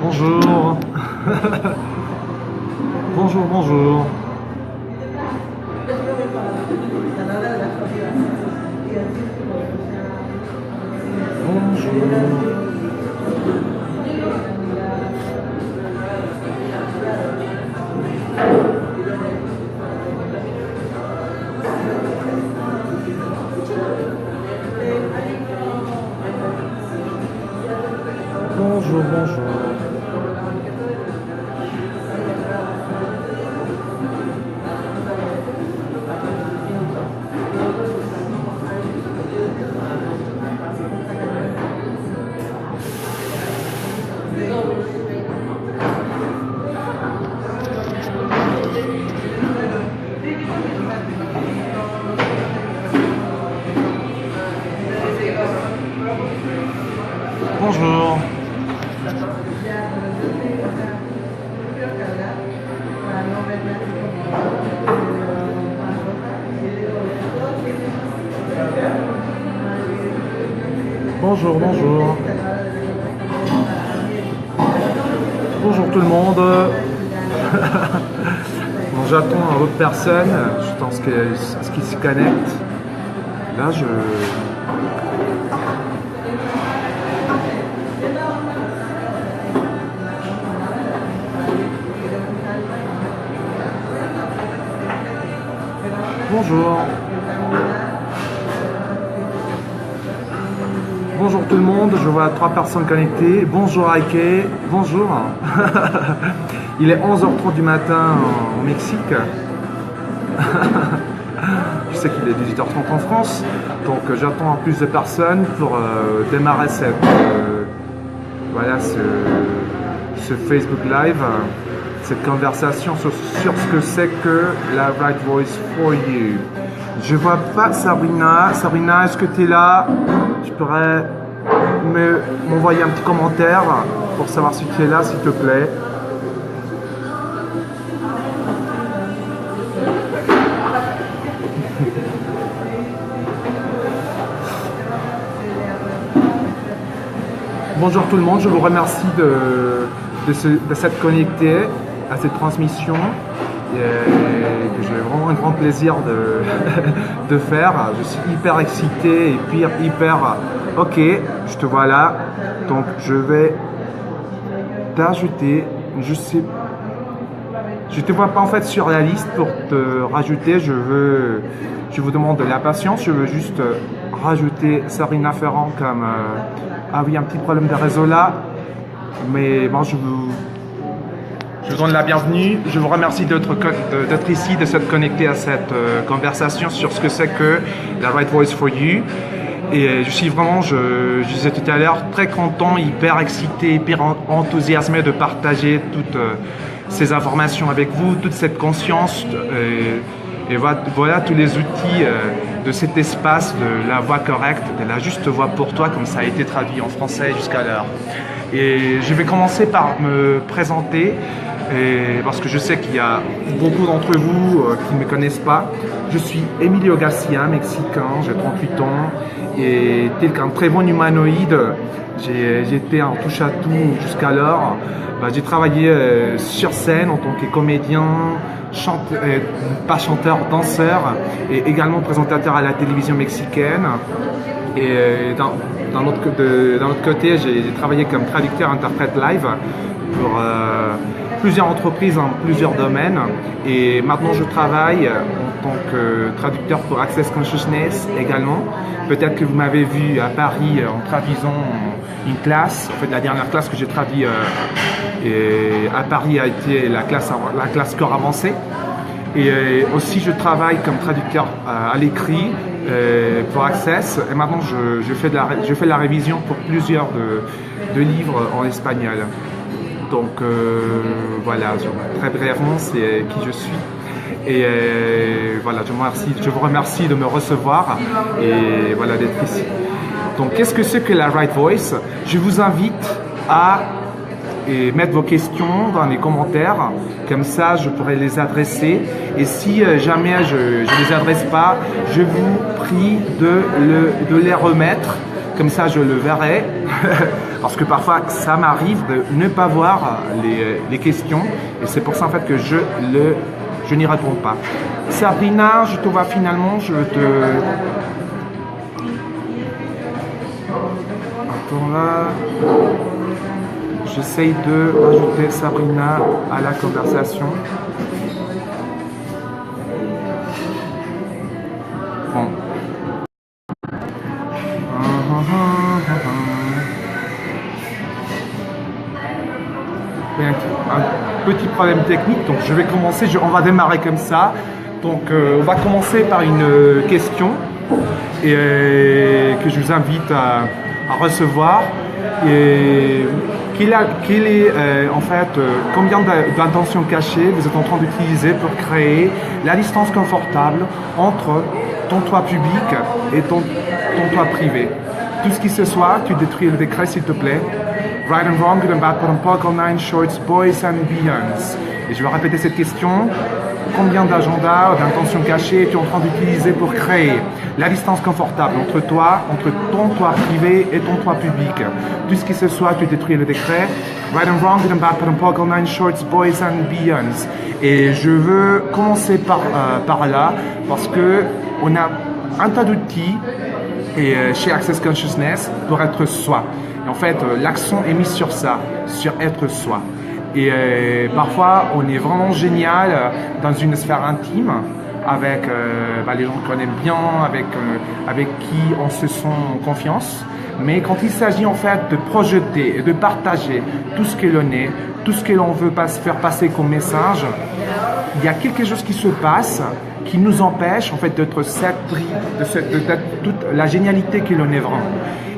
Bonjour. Bonjour, bonjour. Bonjour. Bonjour, bonjour. Bonjour. Bonjour, bonjour. Bonjour tout le monde. Bon, j'attends une autre personne. Je pense qu'il s'y connecte. Là, Bonjour. Bonjour tout le monde, je vois 3 personnes connectées. Bonjour Ike, bonjour. Il est 11h30 du matin au Mexique. Je sais qu'il est 18h30 en France, donc j'attends plus de personnes pour démarrer ce Facebook Live, cette conversation sur ce que c'est que la Right Voice for You. Je vois pas Sabrina. Sabrina, est-ce que tu es là? Tu pourrais m'envoyer un petit commentaire pour savoir si tu es là, s'il te plaît. Bonjour tout le monde, je vous remercie de s'être connecté à cette transmission que j'ai vraiment un grand plaisir de faire. Je suis hyper excité et puis hyper ok, je te vois là, donc je vais t'ajouter. Je te vois pas en fait sur la liste pour te rajouter. Je vous demande de la patience. Je veux juste rajouter Sabrina Ferrand comme ah oui, un petit problème de réseau là, mais bon, je vous donne la bienvenue. Je vous remercie d'être ici, de s'être connecté à cette conversation sur ce que c'est que la Right Voice for You. Et je suis vraiment, je disais tout à l'heure, très content, hyper excité, hyper enthousiasmé de partager toutes ces informations avec vous, toute cette conscience et voilà tous les outils de cet espace de la voix correcte, de la juste voix pour toi, comme ça a été traduit en français jusqu'à l'heure. Et je vais commencer par me présenter, parce que je sais qu'il y a beaucoup d'entre vous qui ne me connaissent pas. Je suis Emilio Garcia, mexicain, j'ai 38 ans, et tel qu'un très bon humanoïde, j'étais en touche-à-tout jusqu'alors. J'ai travaillé sur scène en tant que comédien, pas chanteur, danseur, et également présentateur à la télévision mexicaine. Et d'un autre côté, j'ai travaillé comme traducteur-interprète live pour plusieurs entreprises en plusieurs domaines. Et maintenant, je travaille en tant que traducteur pour Access Consciousness également. Peut-être que vous m'avez vu à Paris en traduisant une classe. En fait, la dernière classe que j'ai traduite à Paris a été la classe corps avancé. Et aussi, je travaille comme traducteur à l'écrit pour Access. Et maintenant, je fais la révision pour plusieurs de livres en espagnol. Donc voilà, très brièvement, c'est qui je suis. Et voilà, je vous remercie de me recevoir et voilà d'être ici. Donc, qu'est-ce que c'est que la Right Voice? Je vous invite à mettre vos questions dans les commentaires, comme ça je pourrai les adresser. Et si jamais je ne les adresse pas, je vous prie de les remettre, comme ça je le verrai parce que parfois ça m'arrive de ne pas voir les questions et c'est pour ça en fait que je n'y réponds pas. Sabrina, je te vois finalement, je te... Attends là, j'essaye de rajouter Sabrina à la conversation. Bon. Un petit problème technique, donc je vais commencer, on va démarrer comme ça. Donc on va commencer par une question que je vous invite à recevoir. Et en fait, combien d'intentions cachées vous êtes en train d'utiliser pour créer la distance confortable entre ton toit public et ton toit privé? Tout ce qui se soit, tu détruis le décret s'il te plaît. Right and wrong, good and bad, put on park, all nine shorts, boys and beyonds. Et je vais répéter cette question. Combien d'agendas ou d'intentions cachées es-tu en train d'utiliser pour créer la distance confortable entre toi, entre ton toit privé et ton toit public? Tout ce qui se soit, tu détruis le décret. Right and wrong, good and bad, put on park, all nine shorts, boys and beyonds. Et je veux commencer par là parce que on a un tas d'outils chez Access Consciousness pour être soi. Et en fait, l'accent est mis sur ça, sur être soi. Et parfois, on est vraiment génial dans une sphère intime avec les gens qu'on aime bien, avec qui on se sent en confiance. Mais quand il s'agit en fait de projeter et de partager tout ce que l'on est, tout ce que l'on veut faire passer comme message, il y a quelque chose qui se passe qui nous empêche en fait d'être toute la génialité que l'on est vraiment.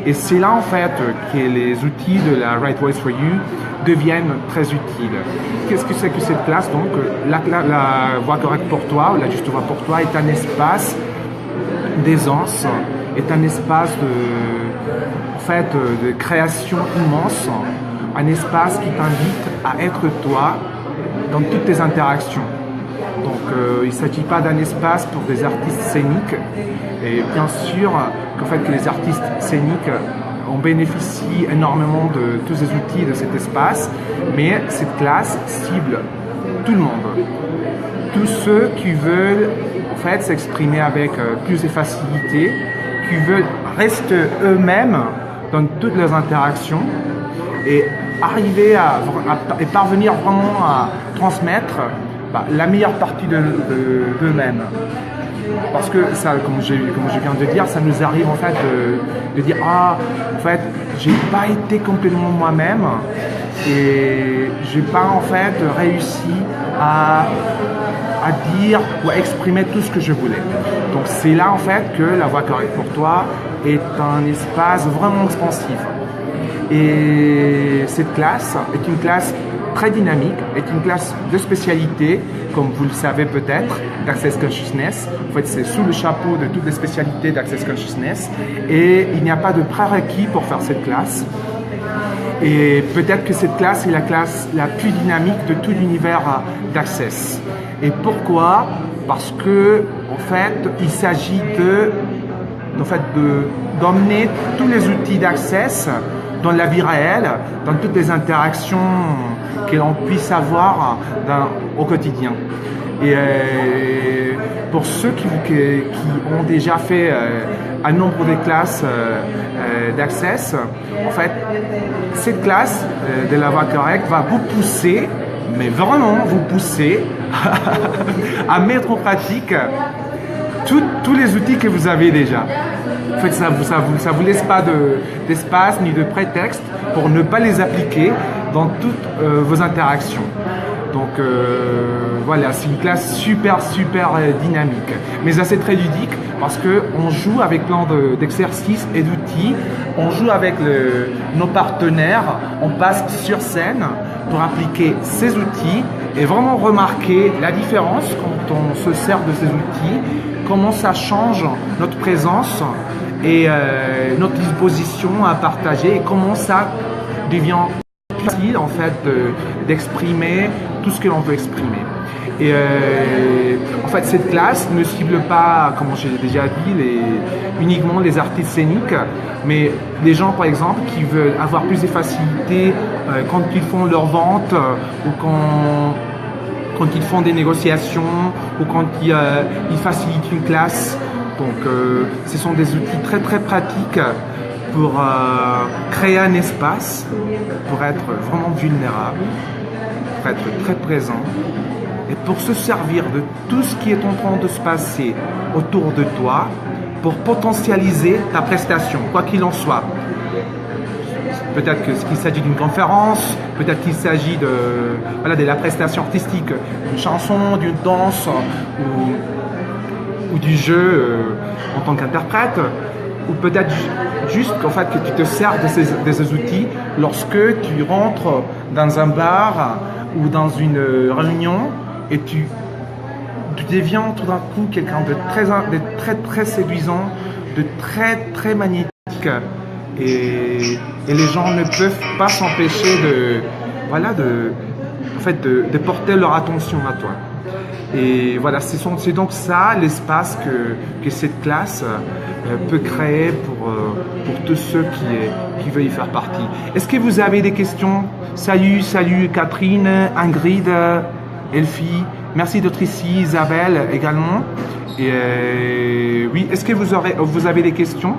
Et c'est là en fait que les outils de la Right Voice for You deviennent très utiles. Qu'est-ce que c'est que cette classe? Donc la voix correcte pour toi, ou la juste voix pour toi, est un espace d'aisance, est un espace de création immense, un espace qui t'invite à être toi dans toutes tes interactions. Donc il ne s'agit pas d'un espace pour des artistes scéniques, et bien sûr qu'en fait que les artistes scéniques on bénéficie énormément de tous ces outils de cet espace, mais cette classe cible tout le monde, tous ceux qui veulent en fait s'exprimer avec plus de facilité, qui veulent rester eux-mêmes dans toutes leurs interactions et arriver et parvenir vraiment à transmettre la meilleure partie d'eux-mêmes. Parce que ça, comme je viens de dire, ça nous arrive en fait de dire en fait, j'ai pas été complètement moi-même et j'ai pas en fait réussi à dire ou à exprimer tout ce que je voulais. Donc c'est là en fait que la voix correcte pour toi est un espace vraiment expansif. Et cette classe est une classe très dynamique, est une classe de spécialité, comme vous le savez peut-être, d'Access Consciousness. En fait, c'est sous le chapeau de toutes les spécialités d'Access Consciousness et il n'y a pas de prérequis pour faire cette classe. Et peut-être que cette classe est la classe la plus dynamique de tout l'univers d'Access. Et pourquoi? Parce que, en fait, il s'agit d'emmener tous les outils d'Access dans la vie réelle, dans toutes les interactions que l'on puisse avoir au quotidien. Et pour ceux qui ont déjà fait un nombre de classes d'Access, en fait, cette classe de la voix correcte va vous pousser, mais vraiment vous pousser à mettre en pratique tous les outils que vous avez déjà. En fait, ça vous laisse pas d'espace ni de prétexte pour ne pas les appliquer dans toutes vos interactions. Donc voilà, c'est une classe super dynamique, mais assez très ludique parce qu'on joue avec plein d'exercices et d'outils, on joue avec nos partenaires, on passe sur scène pour appliquer ces outils et vraiment remarquer la différence quand on se sert de ces outils, comment ça change notre présence et notre disposition à partager et comment ça devient plus facile en fait d'exprimer tout ce que l'on veut exprimer. Et en fait, cette classe ne cible pas, comme j'ai déjà dit, uniquement les artistes scéniques, mais les gens, par exemple, qui veulent avoir plus de facilité quand ils font leurs ventes ou quand ils font des négociations ou quand ils facilitent une classe. Donc, ce sont des outils très très pratiques pour créer un espace, pour être vraiment vulnérable, pour être très présent et pour se servir de tout ce qui est en train de se passer autour de toi pour potentialiser ta prestation, quoi qu'il en soit. Peut-être qu'il s'agit d'une conférence, peut-être qu'il s'agit de la prestation artistique, d'une chanson, d'une danse ou du jeu en tant qu'interprète, ou peut-être juste qu'en fait, que tu te sers de ces outils lorsque tu rentres dans un bar ou dans une réunion et tu deviens tout d'un coup quelqu'un de très séduisant, de très magnétique. Et les gens ne peuvent pas s'empêcher de porter leur attention à toi. Et voilà, c'est donc ça l'espace que cette classe peut créer pour tous ceux qui veulent y faire partie. Est-ce que vous avez des questions? Salut Catherine, Ingrid, Elfie, merci d'être ici, Isabelle également. Et oui, est-ce que vous avez des questions?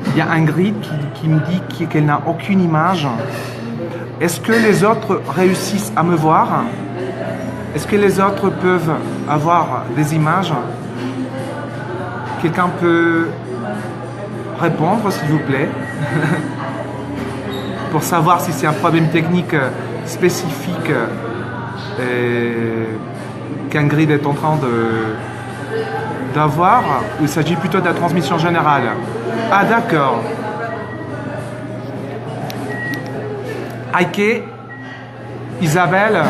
Il y a Ingrid qui me dit qu'elle n'a aucune image. Est-ce que les autres réussissent à me voir? Est-ce que les autres peuvent avoir des images? Quelqu'un peut répondre, s'il vous plaît, pour savoir si c'est un problème technique spécifique qu'Ingrid est en train d'avoir, ou il s'agit plutôt de la transmission générale? Ah, d'accord. Heike, Isabelle,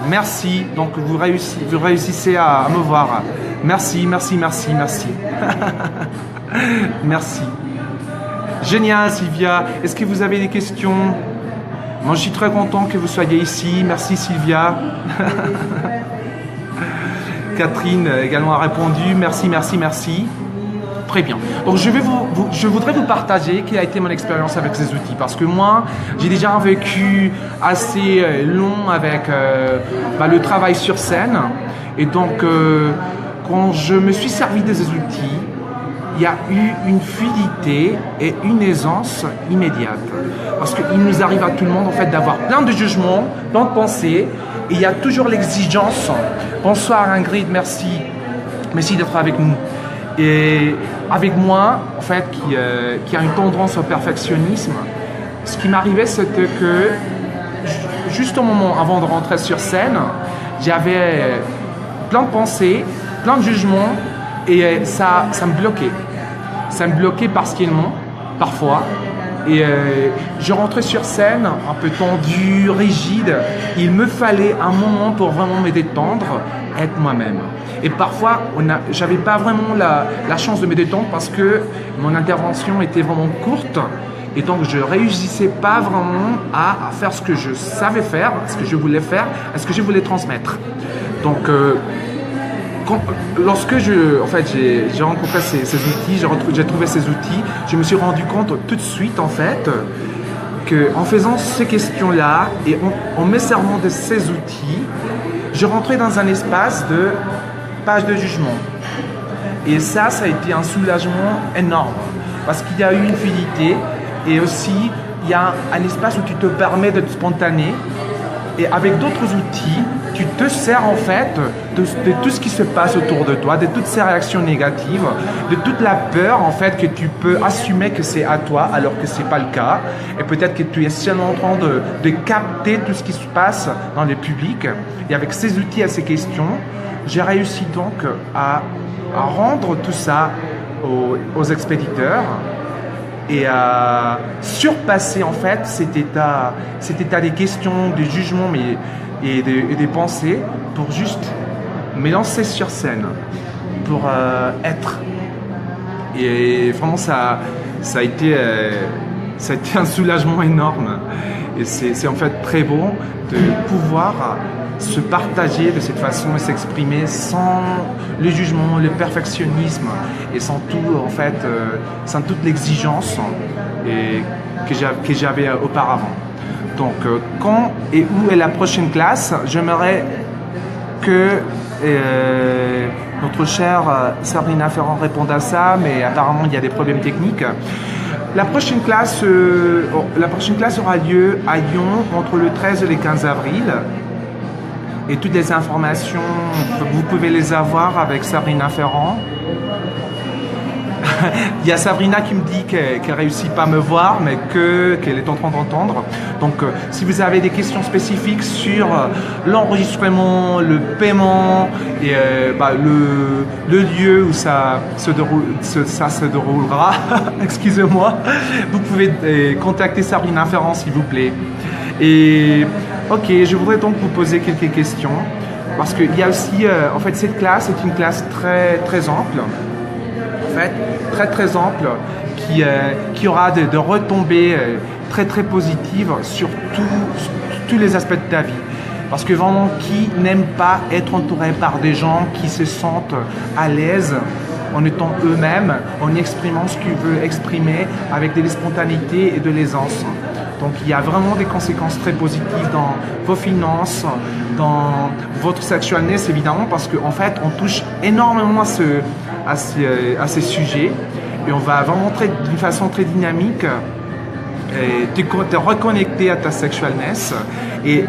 merci. Donc vous réussissez à me voir. Merci. Merci. Génial, Sylvia. Est-ce que vous avez des questions? Moi, je suis très content que vous soyez ici. Merci, Sylvia. Catherine également a répondu. Merci. Très bien. Donc, je voudrais vous partager quelle a été mon expérience avec ces outils. Parce que moi, j'ai déjà un vécu assez long avec le travail sur scène. Et donc, quand je me suis servi de ces outils, il y a eu une fluidité et une aisance immédiate. Parce qu'il nous arrive à tout le monde, en fait, d'avoir plein de jugements, plein de pensées. Et il y a toujours l'exigence. Bonsoir Ingrid, merci. Merci d'être avec nous. Et avec moi, en fait, qui a une tendance au perfectionnisme, ce qui m'arrivait, c'était que juste au moment avant de rentrer sur scène, j'avais plein de pensées, plein de jugements, et ça me bloquait. Ça me bloquait partiellement, parfois. Et je rentrais sur scène un peu tendu, rigide. Il me fallait un moment pour vraiment me détendre, être moi-même. Et parfois, j'avais pas vraiment la chance de me détendre parce que mon intervention était vraiment courte. Et donc, je réussissais pas vraiment à faire ce que je savais faire, ce que je voulais faire, ce que je voulais transmettre. Donc, lorsque j'ai rencontré ces outils, j'ai trouvé ces outils, je me suis rendu compte tout de suite, en fait, qu'en faisant ces questions-là et en me servant de ces outils, je rentrais dans un espace de page de jugement. Et ça a été un soulagement énorme parce qu'il y a eu une fluidité et aussi il y a un espace où tu te permets d'être spontané et avec d'autres outils, tu te sers en fait de tout ce qui se passe autour de toi, de toutes ces réactions négatives, de toute la peur en fait que tu peux assumer que c'est à toi alors que c'est pas le cas et peut-être que tu es seulement en train de capter tout ce qui se passe dans le public et avec ces outils et ces questions, j'ai réussi donc à rendre tout ça aux expéditeurs et à surpasser en fait cet état des questions, des jugements et des pensées pour juste me lancer sur scène, pour être. Et vraiment ça a été c'était un soulagement énorme. Et c'est en fait très beau de pouvoir se partager de cette façon et s'exprimer sans le jugement, le perfectionnisme et sans tout, en fait, sans toute l'exigence que j'avais auparavant. Donc, quand et où est la prochaine classe? J'aimerais que notre chère Sabrina Ferrand réponde à ça, mais apparemment il y a des problèmes techniques. La prochaine classe aura lieu à Lyon entre le 13 et le 15 avril. Et toutes les informations, vous pouvez les avoir avec Sabrina Ferrand. Il y a Sabrina qui me dit qu'elle réussit pas à me voir, mais qu'elle est en train d'entendre. Donc, si vous avez des questions spécifiques sur l'enregistrement, le paiement et le lieu où ça se déroulera, excusez-moi, vous pouvez contacter Sabrina Ferrand, s'il vous plaît. Et ok, je voudrais donc vous poser quelques questions parce qu'il y a aussi, en fait, cette classe est une classe très très ample. En fait, très ample, qui aura de retombées très positives sur tous les aspects de ta vie. Parce que vraiment, qui n'aime pas être entouré par des gens qui se sentent à l'aise en étant eux-mêmes, en exprimant ce qu'ils veulent exprimer avec de la spontanéité et de l'aisance. Donc il y a vraiment des conséquences très positives dans vos finances, dans votre sexualness évidemment, parce qu'en fait on touche énormément à ces sujets et on va vraiment d'une façon très dynamique te reconnecter à ta sexualness et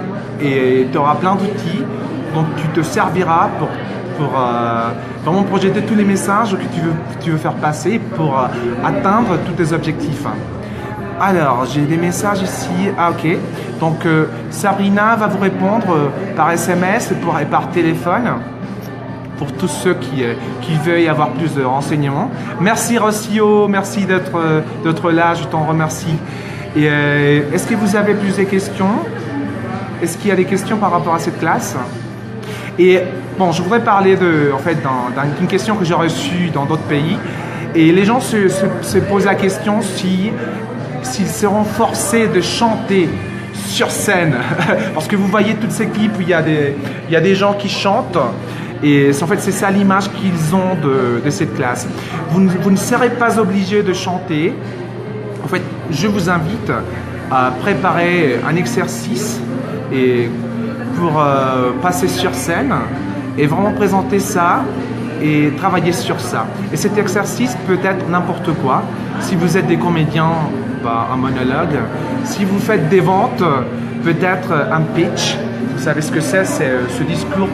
tu auras plein d'outils dont tu te serviras pour vraiment projeter tous les messages que tu veux faire passer pour atteindre tous tes objectifs. Alors, j'ai des messages ici. Ah, ok. Donc, Sabrina va vous répondre par SMS et par téléphone pour tous ceux qui veulent avoir plus de renseignements. Merci Rossio, merci d'être là, je t'en remercie. Et est-ce que vous avez plus de questions? Est-ce qu'il y a des questions par rapport à cette classe? Et bon, je voudrais parler d'une question que j'ai reçue dans d'autres pays. Et les gens se posent la question s'ils seront forcés de chanter sur scène. Parce que vous voyez toutes ces clips où il y a des gens qui chantent. Et en fait, c'est ça l'image qu'ils ont de cette classe. Vous ne serez pas obligé de chanter. En fait, je vous invite à préparer un exercice pour passer sur scène et vraiment présenter ça et travailler sur ça. Et cet exercice peut être n'importe quoi. Si vous êtes des comédiens, un monologue. Si vous faites des ventes, peut-être un pitch. Vous savez ce que c'est ce discours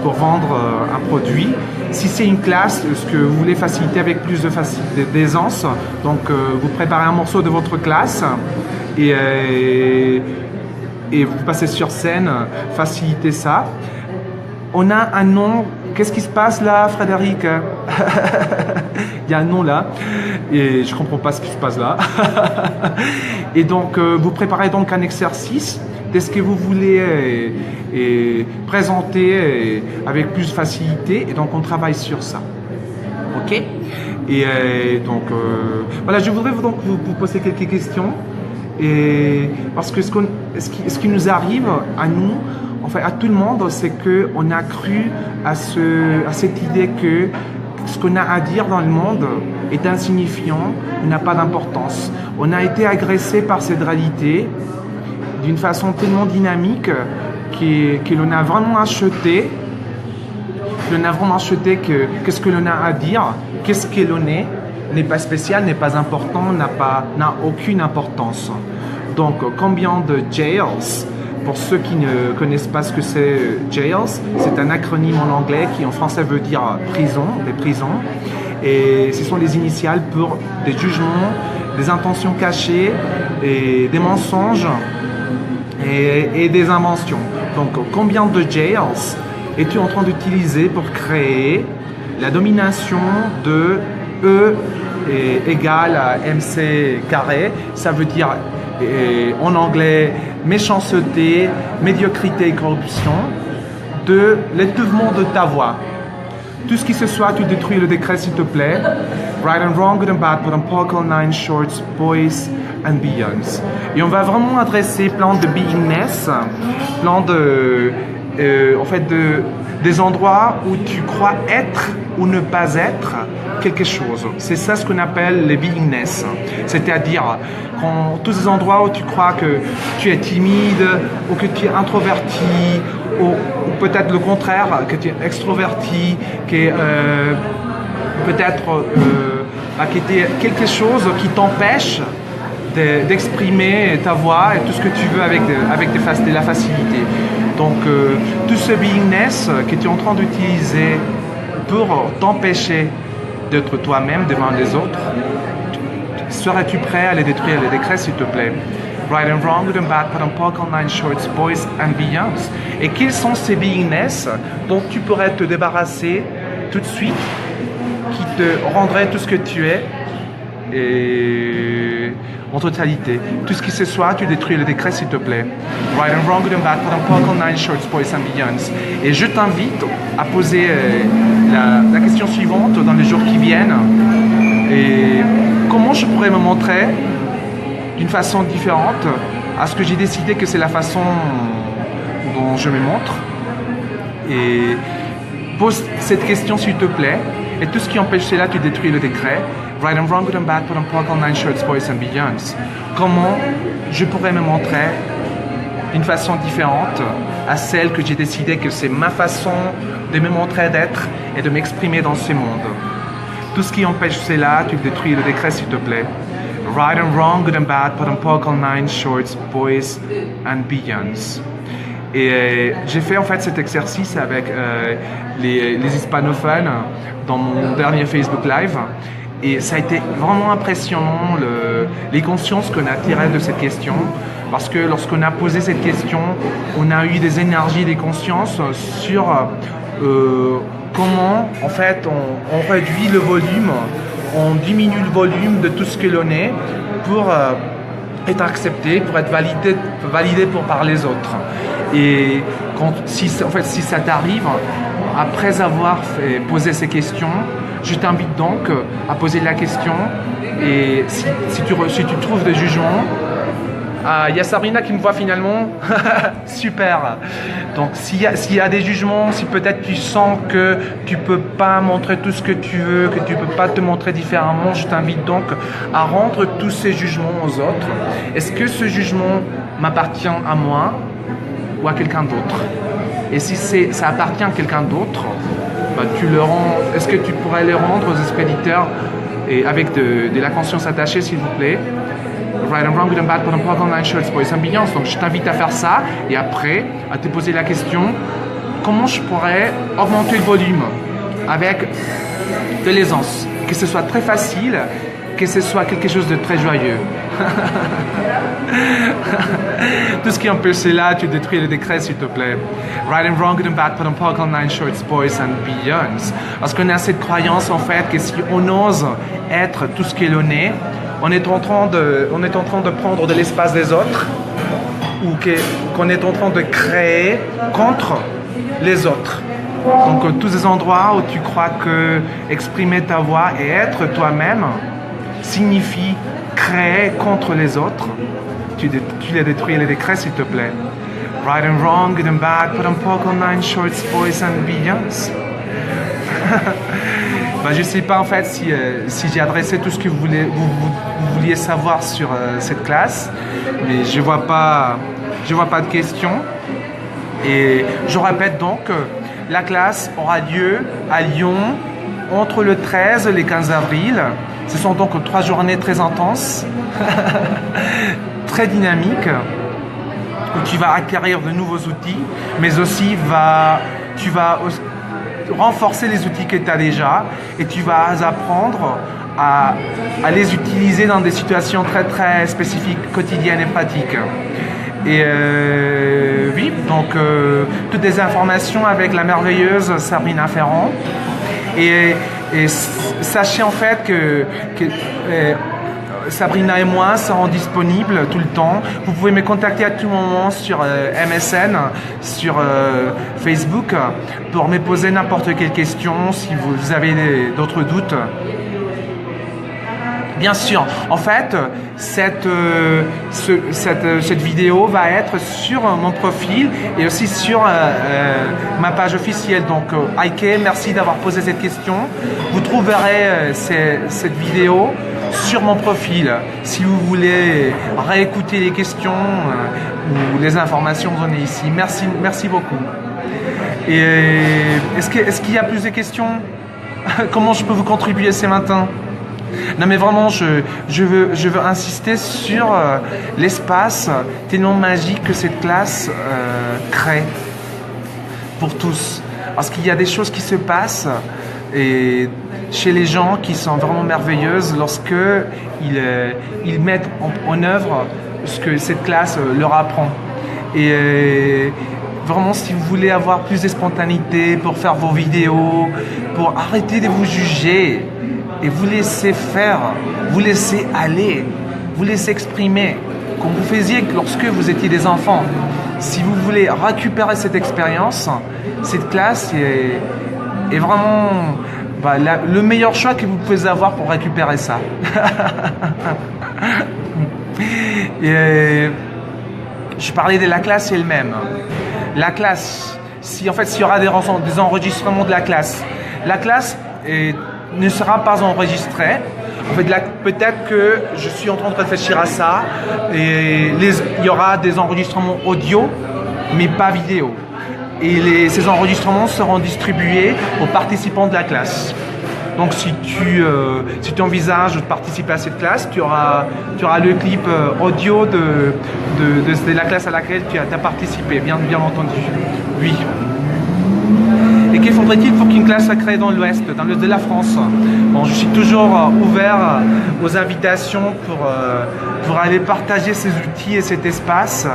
pour vendre un produit. Si c'est une classe, ce que vous voulez faciliter avec plus d'aisance, donc vous préparez un morceau de votre classe et vous passez sur scène, facilitez ça. On a un nom. Qu'est-ce qui se passe là, Frédéric? Il y a un nom là et je ne comprends pas ce qui se passe là. Et donc, vous préparez donc un exercice de ce que vous voulez présenter avec plus de facilité et donc on travaille sur ça. Ok? Et donc, voilà, je voudrais donc vous poser quelques questions. Et parce que ce qui nous arrive à nous, enfin à tout le monde, c'est qu'on a cru à cette idée que ce qu'on a à dire dans le monde est insignifiant, n'a pas d'importance. On a été agressé par cette réalité d'une façon tellement dynamique que l'on a vraiment acheté, qu'est-ce que l'on a à dire, qu'est-ce que l'on est, n'est pas spécial, n'est pas important, n'a aucune importance. Donc, combien de jails? Pour ceux qui ne connaissent pas ce que c'est jails, c'est un acronyme en anglais qui en français veut dire prison, des prisons. Et ce sont les initiales pour des jugements, des intentions cachées, et des mensonges et des inventions. Donc, combien de jails es-tu en train d'utiliser pour créer la domination de E égale à MC carré? Ça veut dire en anglais méchanceté, médiocrité et corruption, de l'étouffement de ta voix. Tout ce qui se soit, tu détruis le décret s'il te plaît. Right and wrong, good and bad, but I'm Paul 9 shorts, boys and Beyonds. Et on va vraiment adresser plein de beingness, plein de, des endroits où tu crois être ou ne pas être quelque chose. C'est ça ce qu'on appelle les beingness. C'est-à-dire tous ces endroits où tu crois que tu es timide ou que tu es introverti ou peut-être le contraire, que tu es extroverti, que peut-être qu'il y a quelque chose qui t'empêche d'exprimer ta voix et tout ce que tu veux avec de la facilité. Donc, tout ce beingness que tu es en train d'utiliser pour t'empêcher d'être toi-même devant les autres, serais-tu prêt à les détruire, les décrets, s'il te plaît? Right and wrong, good and bad, put on pork on nine shorts, boys and beyonds. Et quels sont ces beingness dont tu pourrais te débarrasser tout de suite, qui te rendraient tout ce que tu es et en totalité. Tout ce qui se soit, tu détruis le décret, s'il te plaît. Right and wrong, good and bad, put on pork on nine shorts, boys and beyonds. Et je t'invite à poser la question suivante dans les jours qui viennent. Et comment je pourrais me montrer d'une façon différente à ce que j'ai décidé que c'est la façon dont je me montre. Et pose cette question s'il te plaît. Et tout ce qui empêche cela, tu détruis le décret. Right and wrong, good and bad, put on pork on nine shorts, boys and beyonds. Comment je pourrais me montrer d'une façon différente à celle que j'ai décidé que c'est ma façon de me montrer d'être et de m'exprimer dans ce monde. Tout ce qui empêche cela, tu détruis le décret s'il te plaît. Right and wrong, good and bad, put on pork on nine shorts, boys and beyonds. Et j'ai fait en fait cet exercice avec les hispanophones dans mon dernier Facebook Live. Et ça a été vraiment impressionnant les consciences qu'on a tirées de cette question. Parce que lorsqu'on a posé cette question, on a eu des énergies, des consciences sur comment en fait on réduit le volume, on diminue le volume de tout ce que l'on est pour être accepté, pour être validé par les autres. Et si ça t'arrive, après avoir posé ces questions, je t'invite donc à poser la question. Et si tu trouves des jugements, il y a Sabrina qui me voit finalement. Super. Donc s'il y a des jugements, si peut-être tu sens que tu ne peux pas montrer tout ce que tu veux, que tu ne peux pas te montrer différemment, je t'invite donc à rendre tous ces jugements aux autres. Est-ce que ce jugement m'appartient à moi ou à quelqu'un d'autre? Et si ça appartient à quelqu'un d'autre, tu le rends. Est-ce que tu pourrais le rendre aux expéditeurs et avec de la conscience attachée, s'il vous plaît? Right and wrong, good and bad, put on pork on nine shorts, boys and beyonds. Donc je t'invite à faire ça et après à te poser la question, comment je pourrais augmenter le volume avec de l'aisance, que ce soit très facile, que ce soit quelque chose de très joyeux. Tout ce qui empêche cela, tu détruis le décret, s'il te plaît. Right and wrong, good and bad, put on pork on nine shorts, boys and beyonds. Parce qu'on a cette croyance en fait que si on ose être tout ce que l'on est, on est en train de prendre de l'espace des autres ou qu'on est en train de créer contre les autres. Donc tous ces endroits où tu crois que exprimer ta voix et être toi-même signifie créer contre les autres, tu les détruis les décrets, s'il te plaît. Right and wrong, good and bad, put on pork on nine shorts, boys and beyonds. Je ne sais pas en fait si j'ai adressé tout ce que vous vouliez savoir sur cette classe, mais je vois pas de questions. Et je répète donc, la classe aura lieu à Lyon entre le 13 et le 15 avril. Ce sont donc 3 journées très intenses, très dynamiques, où tu vas acquérir de nouveaux outils, mais aussi tu vas renforcer les outils que tu as déjà et tu vas apprendre à les utiliser dans des situations très très spécifiques, quotidiennes et pratiques. Et oui, donc toutes des informations avec la merveilleuse Sabrina Ferrand. Et sachez en fait que Sabrina et moi serons disponibles tout le temps. Vous pouvez me contacter à tout moment sur MSN, sur Facebook, pour me poser n'importe quelle question si vous avez d'autres doutes. Bien sûr. En fait, cette vidéo va être sur mon profil et aussi sur ma page officielle. Donc, Ike, merci d'avoir posé cette question. Vous trouverez cette vidéo sur mon profil. Si vous voulez réécouter les questions ou les informations données ici. Merci beaucoup. Et est-ce qu'il y a plus de questions? Comment je peux vous contribuer ce matin? Non mais vraiment, je veux insister sur l'espace tellement magique que cette classe crée pour tous. Parce qu'il y a des choses qui se passent et chez les gens qui sont vraiment merveilleuses lorsque ils mettent en œuvre ce que cette classe leur apprend. Et vraiment, si vous voulez avoir plus de spontanéité pour faire vos vidéos, pour arrêter de vous juger et vous laisser faire, vous laisser aller, vous laisser exprimer, comme vous faisiez lorsque vous étiez des enfants. Si vous voulez récupérer cette expérience, cette classe est vraiment le meilleur choix que vous pouvez avoir pour récupérer ça. Et je parlais de la classe elle-même. La classe, s'il y aura des enregistrements de la classe ne sera pas enregistrée. En fait, peut-être que je suis en train de réfléchir à ça et il y aura des enregistrements audio, mais pas vidéo. Et ces enregistrements seront distribués aux participants de la classe. Donc si tu envisages de participer à cette classe, tu auras le clip audio de la classe à laquelle tu as participé, bien entendu. Oui. Et qu'il faudrait-il pour qu'une classe soit créée dans l'Ouest, dans l'Est de la France? Bon, je suis toujours ouvert aux invitations pour aller partager ces outils et cet espace.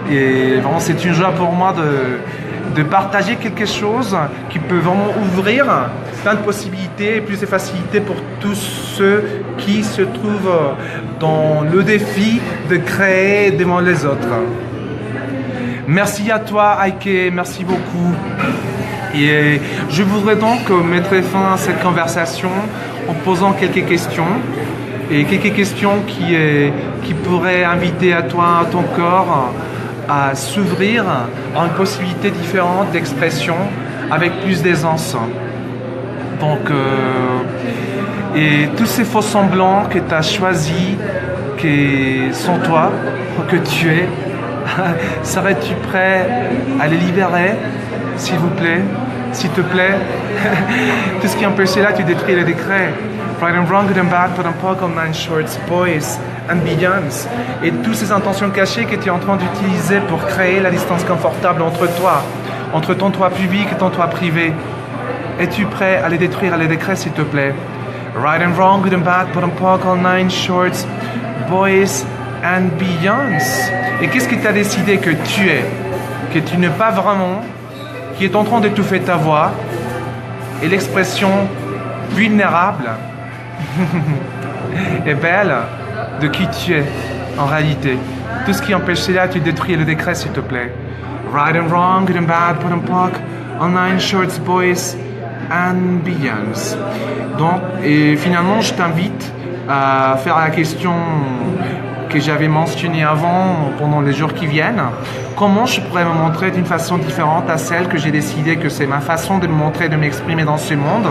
Et vraiment, c'est une joie pour moi de partager quelque chose qui peut vraiment ouvrir plein de possibilités et plus de facilités pour tous ceux qui se trouvent dans le défi de créer devant les autres. Merci à toi, Ike, merci beaucoup. Et je voudrais donc mettre fin à cette conversation en posant quelques questions. Et quelques questions qui pourraient inviter à toi, à ton corps, à s'ouvrir à une possibilité différente d'expression avec plus d'aisance. Donc, et tous ces faux semblants que tu as choisis, qui sont toi, que tu es, serais-tu prêt à les libérer, s'il vous plaît, s'il te plaît? Tout ce qui est empêché là, tu détruis le décret. Right and wrong, good and bad, put on poke, nine shorts, boys and beyonds. Et toutes ces intentions cachées que tu es en train d'utiliser pour créer la distance confortable entre toi, entre ton toit public et ton toit privé. Es-tu prêt à les détruire, à les décrets, s'il te plaît? Right and wrong, good and bad, put on poke, nine shorts, boys and beyonds. Et qu'est-ce que tu as décidé que tu es, que tu n'es pas vraiment, qui est en train d'étouffer ta voix et l'expression vulnérable et belle de qui tu es en réalité. Tout ce qui empêche cela, tu détruis le décret, s'il te plaît. Right and wrong, good and bad, put on poke, on nine shorts, boys and beyonds. Donc, et finalement, je t'invite à faire la question que j'avais mentionnée avant, pendant les jours qui viennent. Comment je pourrais me montrer d'une façon différente à celle que j'ai décidé que c'est ma façon de me montrer, de m'exprimer dans ce monde?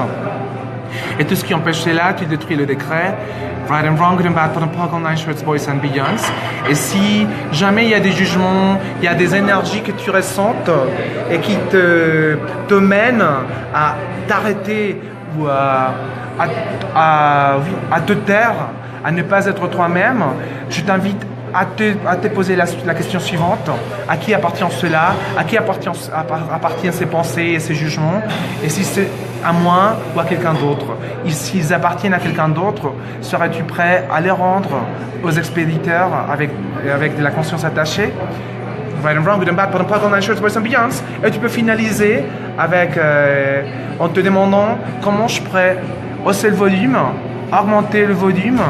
Et tout ce qui empêche cela, tu détruis le décret. Right and wrong, good and bad, put on poke, on nine shorts, boys and beyonds. Et si jamais il y a des jugements, il y a des énergies que tu ressentes et qui te mènent à t'arrêter ou à te taire, à ne pas être toi-même, je t'invite à te poser la question suivante. À qui appartient cela? À qui appartiennent ces pensées et ces jugements? Et si c'est à moi ou à quelqu'un d'autre? S'ils appartiennent à quelqu'un d'autre, serais-tu prêt à les rendre aux expéditeurs avec de la conscience attachée? Right and wrong, good and bad, put on poke, on nine shorts, boys and beyonds. Et tu peux finaliser en te demandant comment je pourrais hausser le volume, augmenter le volume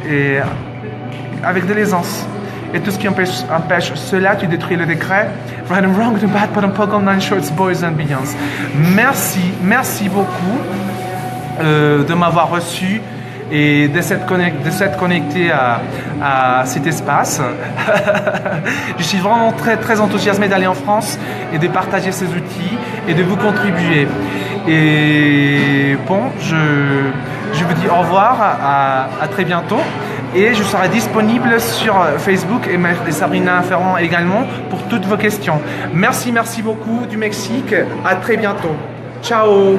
et avec de l'aisance. Et tout ce qui empêche cela, tu détruis le décret. Right and wrong, good and bad, put on poke, on nine shorts, boys and beyonds. Merci beaucoup de m'avoir reçu et de s'être connecté à cet espace. Je suis vraiment très enthousiasmé d'aller en France et de partager ces outils et de vous contribuer. Et bon, je vous dis au revoir, à très bientôt. Et je serai disponible sur Facebook et Sabrina Ferrand également pour toutes vos questions. Merci beaucoup du Mexique. À très bientôt. Ciao.